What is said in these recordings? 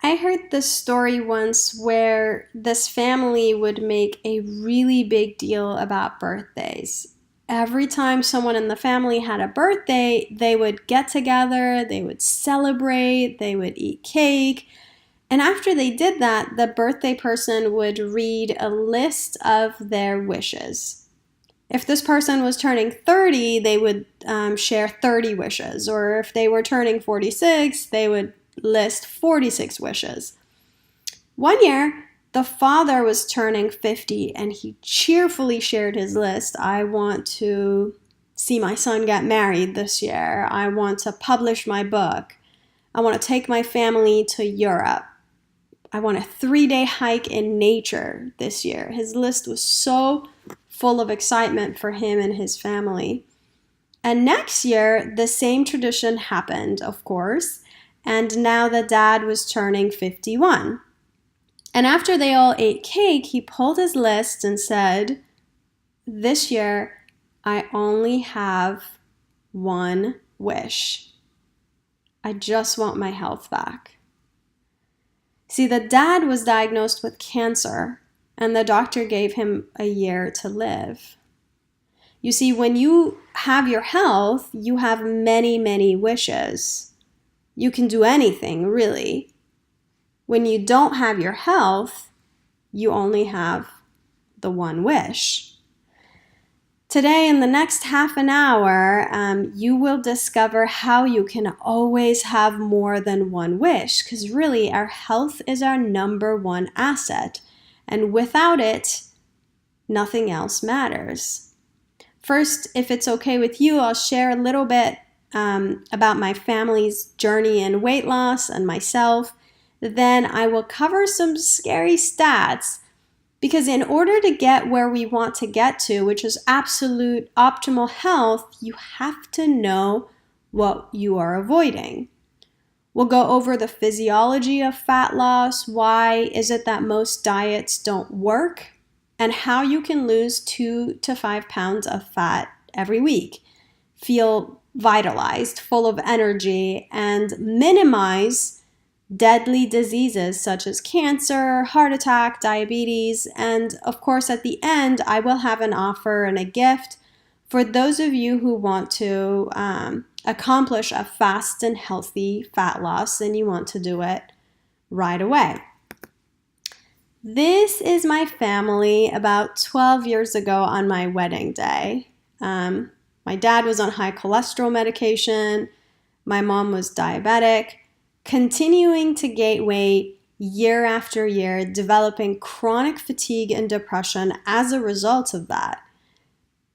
I heard this story once where this family would make a really big deal about birthdays. Every time someone in the family had a birthday, they would get together, they would celebrate, they would eat cake. And after they did that, the birthday person would read a list of their wishes. If this person was turning 30, they would share 30 wishes. Or if they were turning 46, they would list 46 wishes. One year, the father was turning 50 and he cheerfully shared his list. I want to see my son get married this year. I want to publish my book. I want to take my family to Europe. I want a 3-day hike in nature this year. His list was so full of excitement for him and his family. And next year, the same tradition happened, of course, and now the dad was turning 51. And after they all ate cake, he pulled his list and said, "This year, I only have one wish. I just want my health back." See, the dad was diagnosed with cancer, and the doctor gave him a year to live. You see, when you have your health, you have many, many wishes. You can do anything, really. When you don't have your health, you only have the one wish. Today, in the next half an hour, you will discover how you can always have more than one wish, because really our health is our number one asset, and without it, nothing else matters. First, if it's okay with you, I'll share a little bit about my family's journey in weight loss and myself. Then I will cover some scary stats, because in order to get where we want to get to, which is absolute optimal health, you have to know what you are avoiding. We'll go over the physiology of fat loss, why is it that most diets don't work, and how you can lose 2 to 5 pounds of fat every week, feel vitalized, full of energy, and minimize deadly diseases such as cancer, heart attack, diabetes, and of course at the end I will have an offer and a gift for those of you who want to accomplish a fast and healthy fat loss and you want to do it right away. This is my family about 12 years ago on my wedding day. My dad was on high cholesterol medication, my mom was diabetic, continuing to gain weight year after year, developing chronic fatigue and depression as a result of that.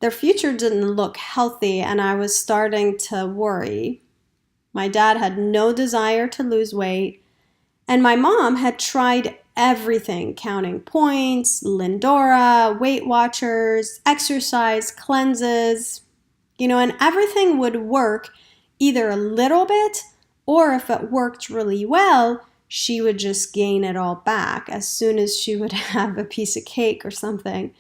Their future didn't look healthy, and I was starting to worry. My dad had no desire to lose weight, and my mom had tried everything, counting points, Lindora, Weight Watchers, exercise, cleanses, and everything would work either a little bit, or if it worked really well, she would just gain it all back as soon as she would have a piece of cake or something.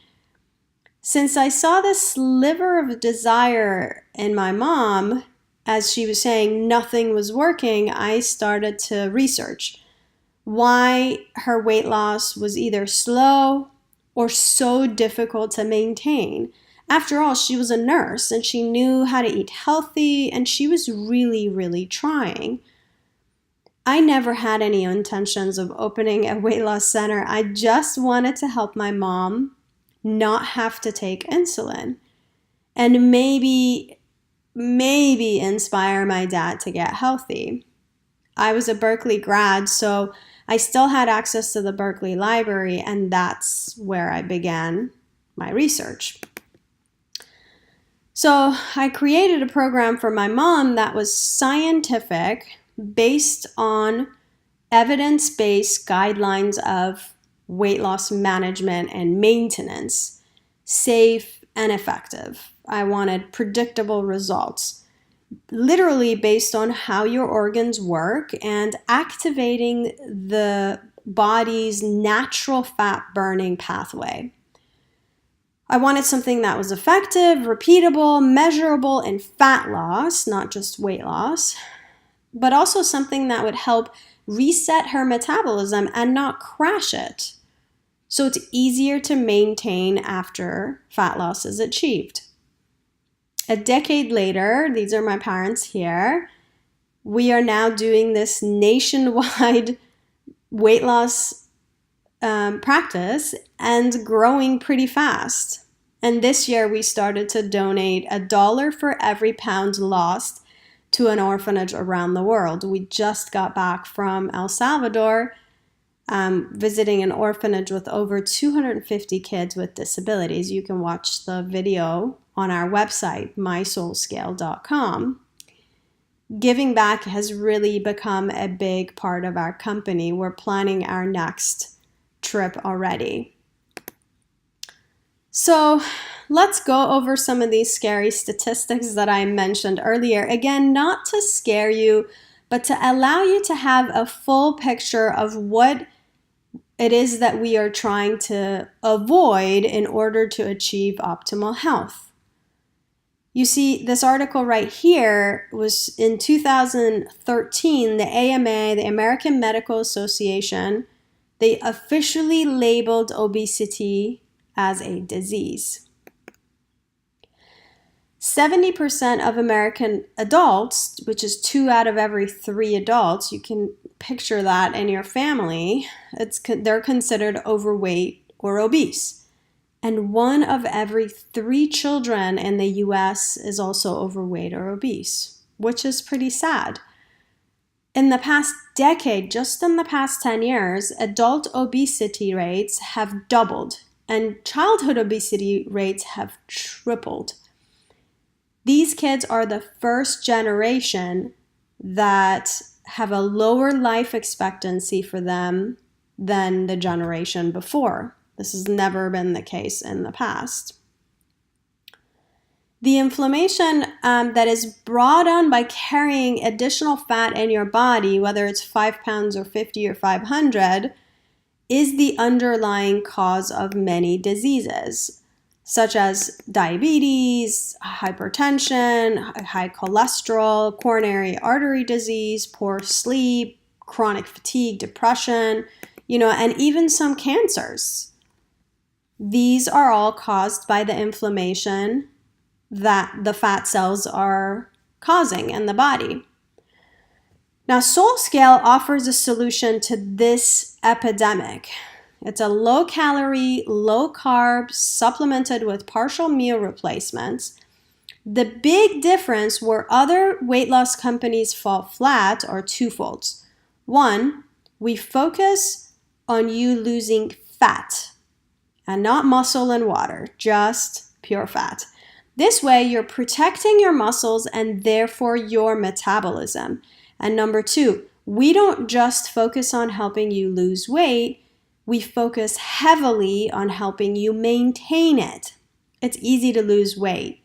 Since I saw this sliver of desire in my mom, as she was saying nothing was working, I started to research why her weight loss was either slow or so difficult to maintain. After all, she was a nurse and she knew how to eat healthy, and she was really, really trying. I never had any intentions of opening a weight loss center. I just wanted to help my mom not have to take insulin and maybe inspire my dad to get healthy. I was a Berkeley grad, so I still had access to the Berkeley Library, and that's where I began my research. So I created a program for my mom that was scientific, based on evidence-based guidelines of weight loss management and maintenance, safe and effective. I wanted predictable results, literally based on how your organs work and activating the body's natural fat burning pathway. I wanted something that was effective, repeatable, measurable in fat loss, not just weight loss, but also something that would help reset her metabolism and not crash it. So it's easier to maintain after fat loss is achieved. A decade later, these are my parents here, we are now doing this nationwide weight loss practice and growing pretty fast. And this year we started to donate $1 for every pound lost to an orphanage around the world. We just got back from El Salvador, visiting an orphanage with over 250 kids with disabilities. You can watch the video on our website, mysoulscale.com. Giving back has really become a big part of our company. We're planning our next trip already. So let's go over some of these scary statistics that I mentioned earlier. Again, not to scare you, but to allow you to have a full picture of what it is that we are trying to avoid in order to achieve optimal health. You see, this article right here was in 2013, the AMA, the American Medical Association, they officially labeled obesity as a disease. 70% of American adults, which is 2 out of every 3 adults, you can picture that in your family, they're considered overweight or obese. And 1 of every 3 children in the US is also overweight or obese, which is pretty sad. In the past decade, just in the past 10 years, adult obesity rates have doubled and childhood obesity rates have tripled. These kids are the first generation that have a lower life expectancy for them than the generation before. This has never been the case in the past. The inflammation that is brought on by carrying additional fat in your body, whether it's 5 pounds or 50 or 500, is the underlying cause of many diseases, such as diabetes, hypertension, high cholesterol, coronary artery disease, poor sleep, chronic fatigue, depression, and even some cancers. These are all caused by the inflammation that the fat cells are causing in the body. Now, SoulScale offers a solution to this epidemic. It's a low-calorie, low-carb, supplemented with partial meal replacements. The big difference where other weight loss companies fall flat are twofold. 1, we focus on you losing fat and not muscle and water, just pure fat. This way, you're protecting your muscles and therefore your metabolism. And number 2, we don't just focus on helping you lose weight, we focus heavily on helping you maintain it. It's easy to lose weight.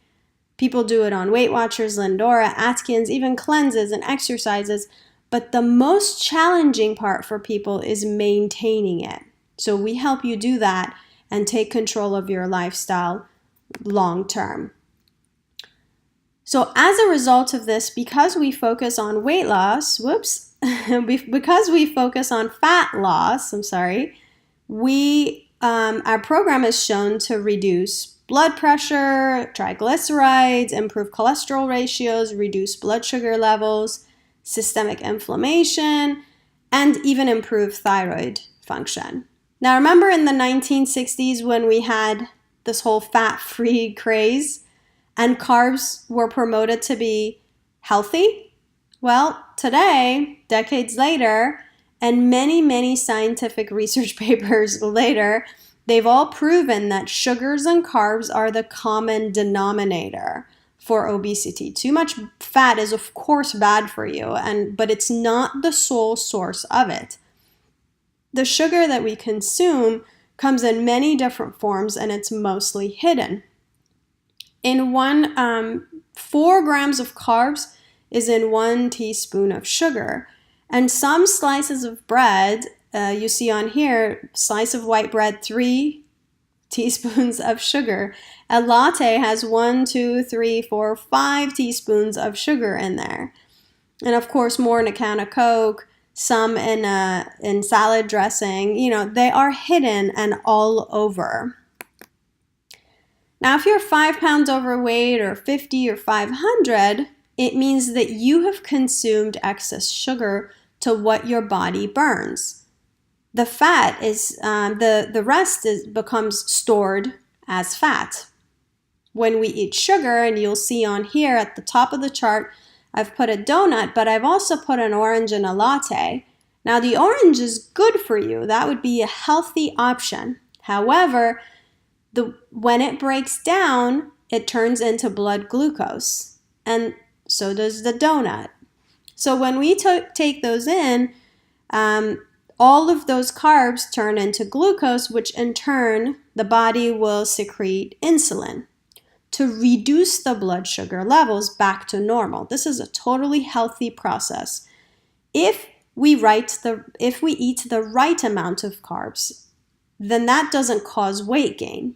People do it on Weight Watchers, Lindora, Atkins, even cleanses and exercises, but the most challenging part for people is maintaining it. So we help you do that and take control of your lifestyle long term. So as a result of this, because we focus on weight loss, because we focus on fat loss, our program is shown to reduce blood pressure, triglycerides, improve cholesterol ratios, reduce blood sugar levels, systemic inflammation, and even improve thyroid function. Now, remember in the 1960s when we had this whole fat-free craze and carbs were promoted to be healthy? Well, today, decades later, and many, many scientific research papers later, they've all proven that sugars and carbs are the common denominator for obesity. Too much fat is, of course, bad for you, but it's not the sole source of it. The sugar that we consume comes in many different forms, and it's mostly hidden. In 4 grams of carbs is in 1 teaspoon of sugar. And some slices of bread, you see on here, slice of white bread, 3 teaspoons of sugar. A latte has 1, 2, 3, 4, 5 teaspoons of sugar in there. And of course, more in a can of Coke, some in salad dressing. You know, they are hidden and all over. Now, if you're 5 pounds overweight or 50 or 500, it means that you have consumed excess sugar to what your body burns. The fat is, the rest becomes stored as fat. When we eat sugar, and you'll see on here at the top of the chart, I've put a donut, but I've also put an orange in a latte. Now, the orange is good for you. That would be a healthy option. However, when it breaks down, it turns into blood glucose, and so does the donut. So when we take those in, all of those carbs turn into glucose, which in turn, the body will secrete insulin to reduce the blood sugar levels back to normal. This is a totally healthy process. If we eat the right amount of carbs, then that doesn't cause weight gain.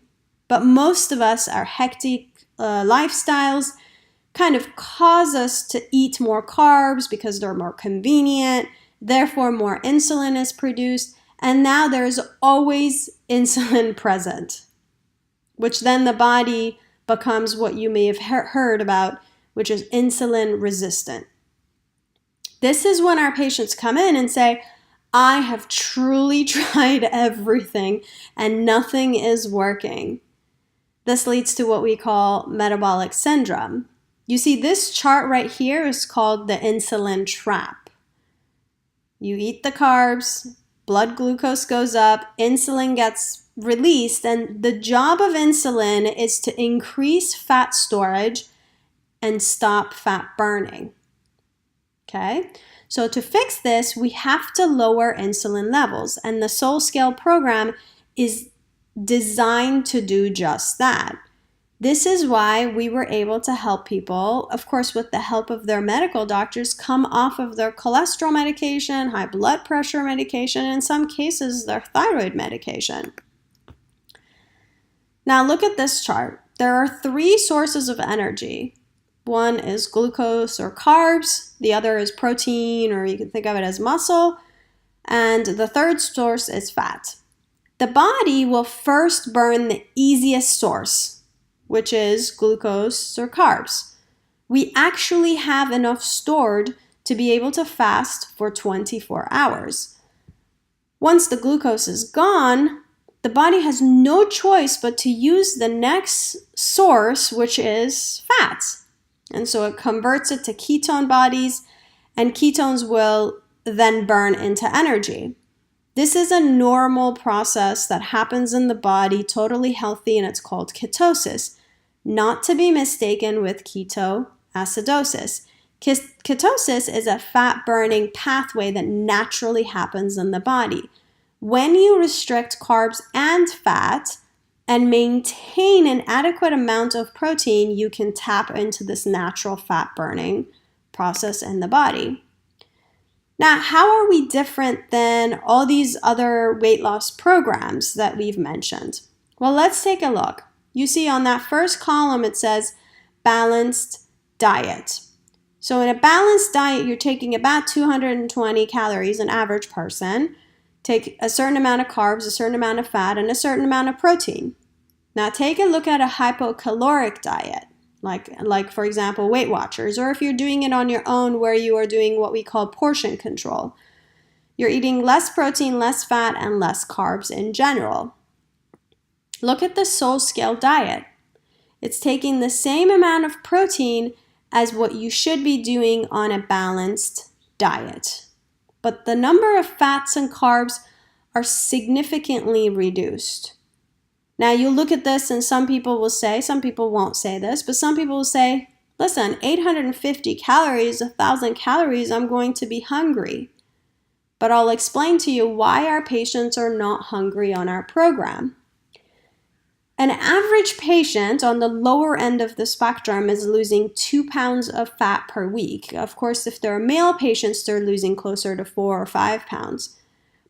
But most of us, our hectic lifestyles kind of cause us to eat more carbs because they're more convenient, therefore more insulin is produced, and now there's always insulin present, which then the body becomes what you may have heard about, which is insulin resistant. This is when our patients come in and say, I have truly tried everything and nothing is working. This leads to what we call metabolic syndrome. You see, this chart right here is called the insulin trap. You eat the carbs, blood glucose goes up, insulin gets released, and the job of insulin is to increase fat storage and stop fat burning. Okay? So to fix this, we have to lower insulin levels, and the SoulScale program is designed to do just that. This is why we were able to help people, of course with the help of their medical doctors, come off of their cholesterol medication, high blood pressure medication, and in some cases their thyroid medication. Now look at this chart. There are 3 sources of energy. One is glucose or carbs, the other is protein, or you can think of it as muscle, and the third source is fat. The body will first burn the easiest source, which is glucose or carbs. We actually have enough stored to be able to fast for 24 hours. Once the glucose is gone, the body has no choice but to use the next source, which is fat. And so it converts it to ketone bodies, and ketones will then burn into energy. This is a normal process that happens in the body, totally healthy, and it's called ketosis, not to be mistaken with ketoacidosis. Ketosis is a fat-burning pathway that naturally happens in the body. When you restrict carbs and fat and maintain an adequate amount of protein, you can tap into this natural fat-burning process in the body. Now, how are we different than all these other weight loss programs that we've mentioned? Well, let's take a look. You see on that first column, it says balanced diet. So in a balanced diet, you're taking about 220 calories, an average person. Take a certain amount of carbs, a certain amount of fat, and a certain amount of protein. Now take a look at a hypocaloric diet, like for example, Weight Watchers, or if you're doing it on your own where you are doing what we call portion control. You're eating less protein, less fat, and less carbs in general. Look at the SoulScale diet. It's taking the same amount of protein as what you should be doing on a balanced diet. But the number of fats and carbs are significantly reduced. Now you look at this and some people will say, some people won't say this, but some people will say, listen, 850 calories, 1,000 calories, I'm going to be hungry. But I'll explain to you why our patients are not hungry on our program. An average patient on the lower end of the spectrum is losing 2 pounds of fat per week. Of course, if they're male patients, they're losing closer to 4 or 5 pounds.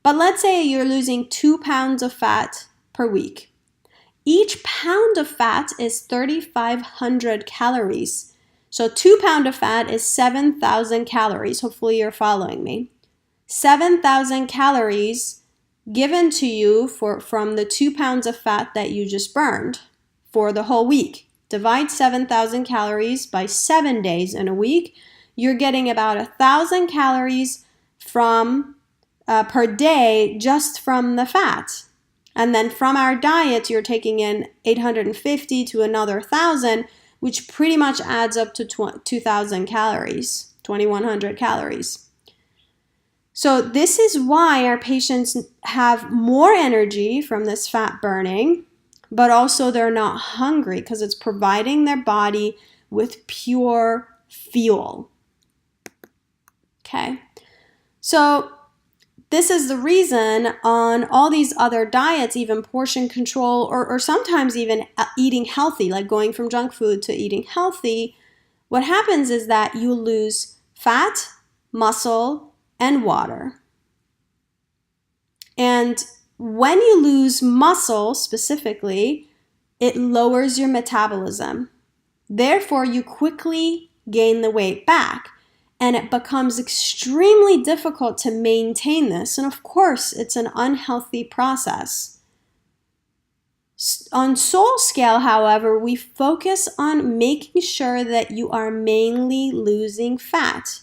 But let's say you're losing 2 pounds of fat per week. Each pound of fat is 3,500 calories. So 2 pounds of fat is 7,000 calories. Hopefully you're following me. 7,000 calories given to you from the 2 pounds of fat that you just burned for the whole week. Divide 7,000 calories by 7 days in a week. You're getting about 1,000 calories from per day just from the fat. And then from our diet, you're taking in 850 to another 1,000, which pretty much adds up to 2,000 calories, 2,100 calories. So this is why our patients have more energy from this fat burning, but also they're not hungry because it's providing their body with pure fuel. Okay, so this is the reason on all these other diets, even portion control, or sometimes even eating healthy, like going from junk food to eating healthy, what happens is that you lose fat, muscle, and water. And when you lose muscle specifically, it lowers your metabolism. Therefore, you quickly gain the weight back. And it becomes extremely difficult to maintain this. And of course, it's an unhealthy process. On SoulScale, however, we focus on making sure that you are mainly losing fat.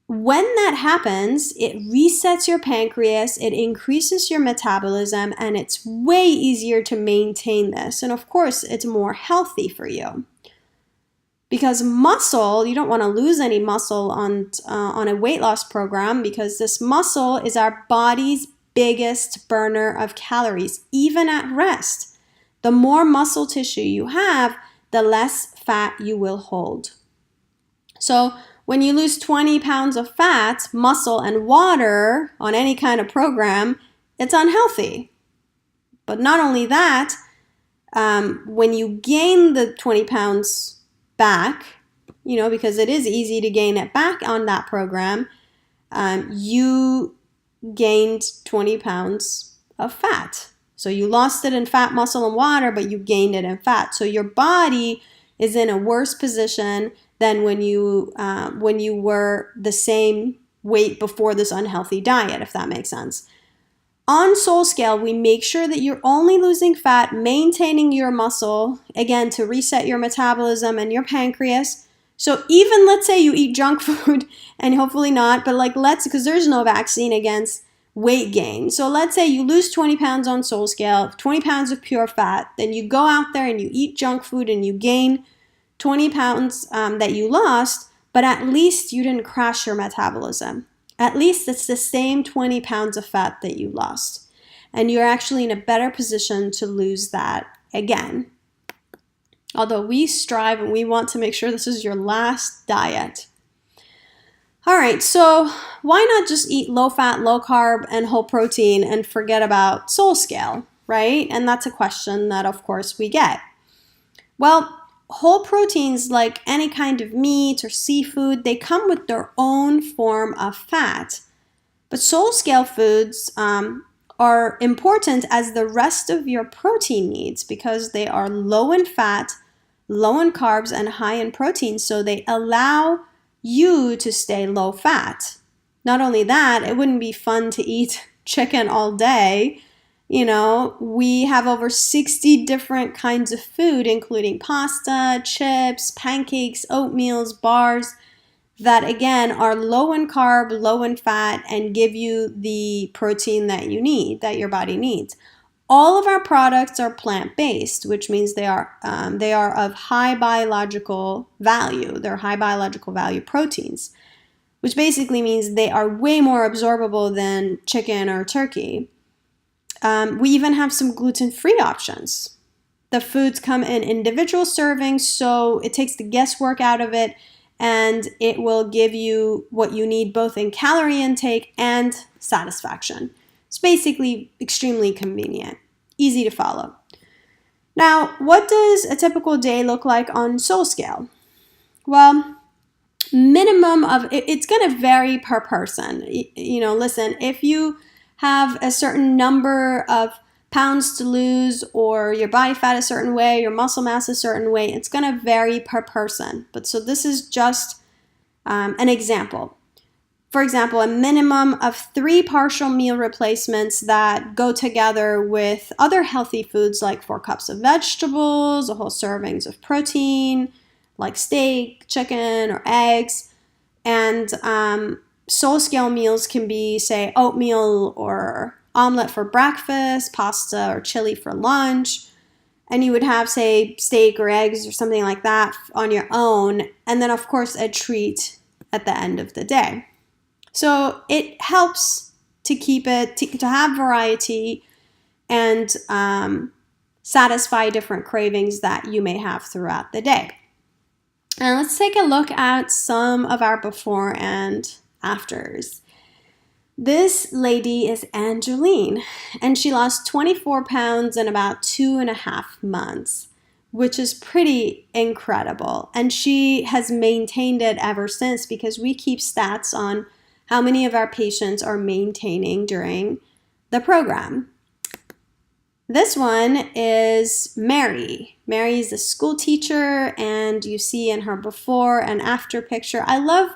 When that happens, it resets your pancreas, it increases your metabolism, and it's way easier to maintain this. And of course, it's more healthy for you. Because muscle, you don't want to lose any muscle on a weight loss program, because this muscle is our body's biggest burner of calories, even at rest. The more muscle tissue you have, the less fat you will hold. So when you lose 20 pounds of fat, muscle, and water on any kind of program, it's unhealthy. But not only that, when you gain the 20 pounds back, because it is easy to gain it back on that program, you gained 20 pounds of fat. So you lost it in fat, muscle, and water, but you gained it in fat. So your body is in a worse position than when you were the same weight before this unhealthy diet, if that makes sense. On SoulScale, we make sure that you're only losing fat, maintaining your muscle, again, to reset your metabolism and your pancreas. So even let's say you eat junk food, and hopefully not, but because there's no vaccine against weight gain. So let's say you lose 20 pounds on SoulScale, 20 pounds of pure fat, then you go out there and you eat junk food and you gain 20 pounds that you lost, but at least you didn't crash your metabolism. At least it's the same 20 pounds of fat that you lost. And you're actually in a better position to lose that again. Although we strive and we want to make sure this is your last diet. All right, so why not just eat low fat, low carb, and whole protein and forget about SoulScale, right? And that's a question that, of course, we get. Well, whole proteins, like any kind of meat or seafood, they come with their own form of fat. But SoulScale foods are important as the rest of your protein needs because they are low in fat, low in carbs, and high in protein. So they allow you to stay low fat. Not only that, it wouldn't be fun to eat chicken all day. We have over 60 different kinds of food, including pasta, chips, pancakes, oatmeals, bars, that again are low in carb, low in fat, and give you the protein that you need, that your body needs. All of our products are plant-based, which means they are of high biological value. They're high biological value proteins, which basically means they are way more absorbable than chicken or turkey. We even have some gluten-free options. The foods come in individual servings, so it takes the guesswork out of it, and it will give you what you need both in calorie intake and satisfaction. It's basically extremely convenient, easy to follow. Now, what does a typical day look like on SoulScale? Well, minimum of, it's going to vary per person. Listen, if you have a certain number of pounds to lose, or your body fat a certain way, your muscle mass a certain way, it's going to vary per person. But so this is just an example. for example, a minimum of 3 partial meal replacements that go together with other healthy foods like 4 cups of vegetables, a whole servings of protein, like steak, chicken, or eggs. And SoulScale meals can be, say, oatmeal or omelet for breakfast, pasta or chili for lunch. And you would have, say, steak or eggs or something like that on your own. And then, of course, a treat at the end of the day. So it helps to keep it, to have variety and satisfy different cravings that you may have throughout the day. And let's take a look at some of our before and afters. This lady is Angeline, and she lost 24 pounds in about 2.5 months, which is pretty incredible. And she has maintained it ever since, because we keep stats on how many of our patients are maintaining during the program. This one is Mary. Mary is a school teacher, and you see in her before and after picture. I love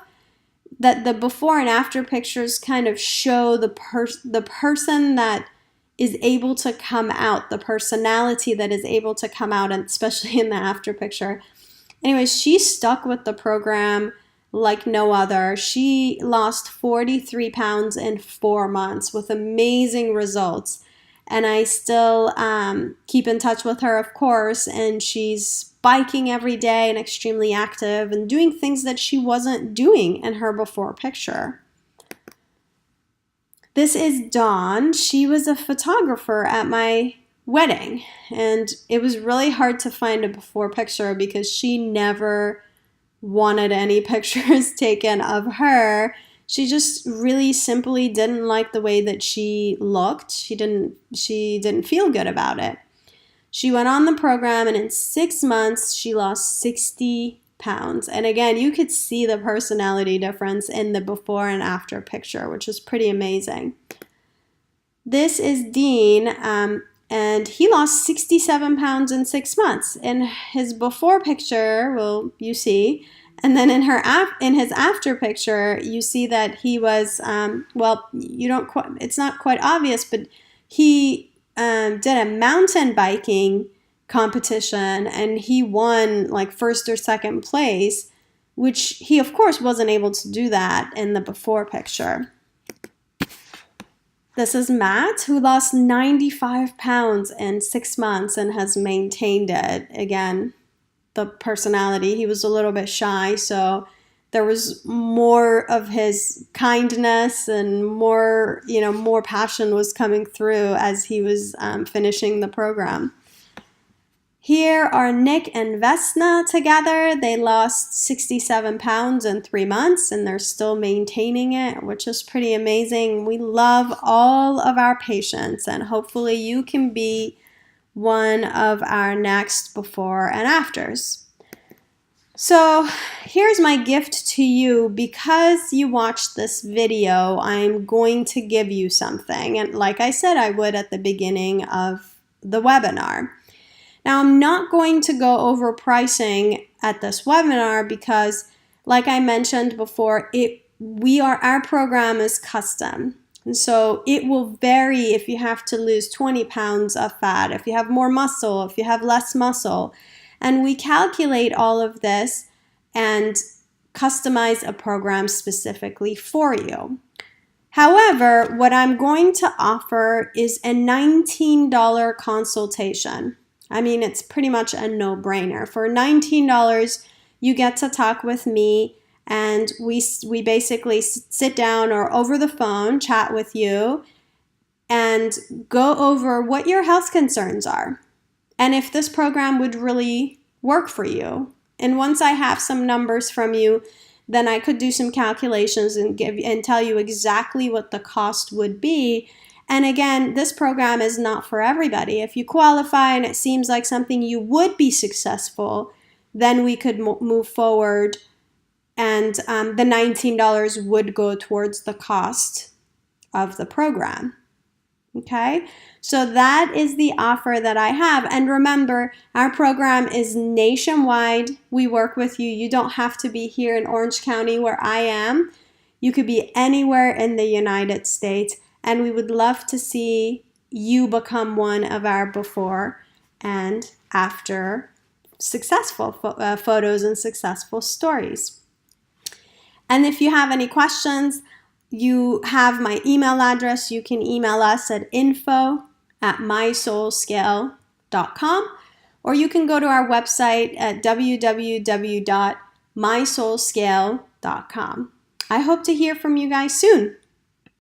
that the before and after pictures kind of show the person that is able to come out, the personality that is able to come out, and especially in the after picture. Anyway, she stuck with the program like no other. She lost 43 pounds in 4 months with amazing results. And I still keep in touch with her, of course, and she's biking every day and extremely active and doing things that she wasn't doing in her before picture. This is Dawn. She was a photographer at my wedding, and it was really hard to find a before picture because she never wanted any pictures taken of her. She just really simply didn't like the way that she looked. She didn't feel good about it. She went on the program, and in 6 months, she lost 60 pounds. And again, you could see the personality difference in the before and after picture, which is pretty amazing. This is Dean, and he lost 67 pounds in 6 months. In his before picture, well, you see, and then in his after picture, you see that he was, it's not quite obvious, but he did a mountain biking competition, and he won like first or second place, which he, of course, wasn't able to do that in the before picture. This is Matt, who lost 95 pounds in 6 months and has maintained it. Again, the personality, he was a little bit shy, so there was more of his kindness and more passion was coming through as he was finishing the program. Here are Nick and Vesna together. They lost 67 pounds in 3 months, and they're still maintaining it, which is pretty amazing. We love all of our patients, and hopefully you can be one of our next before and afters. So here's my gift to you. Because you watched this video, I'm going to give you something. And like I said, I would at the beginning of the webinar. Now, I'm not going to go over pricing at this webinar because, like I mentioned before, our program is custom. And so it will vary if you have to lose 20 pounds of fat, if you have more muscle, if you have less muscle. And we calculate all of this and customize a program specifically for you. However, what I'm going to offer is a $19 consultation. I mean, it's pretty much a no-brainer. For $19, you get to talk with me, and we basically sit down or over the phone, chat with you, and go over what your health concerns are and if this program would really work for you. And once I have some numbers from you, then I could do some calculations and tell you exactly what the cost would be. And again, this program is not for everybody. If you qualify and it seems like something you would be successful, then we could move forward, and the $19 would go towards the cost of the program. Okay, so that is the offer that I have. And remember, our program is nationwide. We work with you. You don't have to be here in Orange County where I am. You could be anywhere in the United States, and we would love to see you become one of our before and after successful photos and successful stories. And if you have any questions, you have my email address. You can email us at info@mysoulscale.com, or you can go to our website at www.mysoulscale.com. I hope to hear from you guys soon.